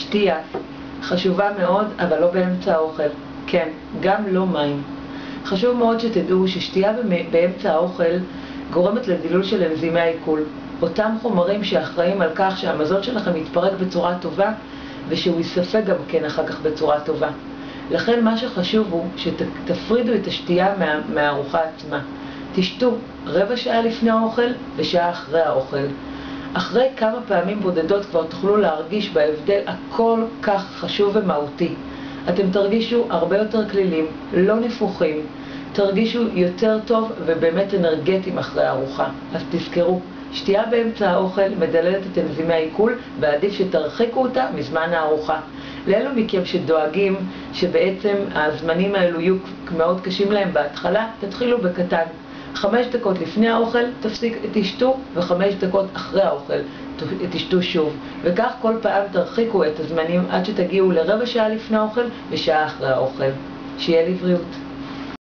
שתייה חשובה מאוד, אבל לא באמצע האוכל. כן, גם לא מים. חשוב מאוד שתדעו ששתייה באמצע האוכל גורמת לדילול של אנזימי העיכול. אותם חומרים שאחראים על כך שהמזון שלכם יתפרק בצורה טובה ושהוא ייספק גם כן אחר כך בצורה טובה. לכן מה שחשוב הוא שתפרידו את השתייה מהארוחה עצמה. תשתו רבע שעה לפני האוכל ושעה אחרי האוכל. אחרי כמה פעמים בודדות כבר תוכלו להרגיש בהבדל הכל כך חשוב ומהותי. אתם תרגישו הרבה יותר כלילים, לא נפוחים, תרגישו יותר טוב ובאמת אנרגטיים אחרי הארוחה. אז תזכרו, שתייה באמצע האוכל מדללת את אנזימי העיכול, ועדיף שתרחיקו אותה מזמן הארוחה. לאלו מכם שדואגים שבעצם הזמנים האלו יהיו מאוד קשים להם בהתחלה, תתחילו בקטן. 5 דקות לפני האוכל תשתו, ו5 דקות אחרי האוכל תשתו שוב. וכך כל פעם תרחיקו את הזמנים עד שתגיעו לרבע שעה לפני האוכל ושעה אחרי האוכל. שיהיה לי בריאות.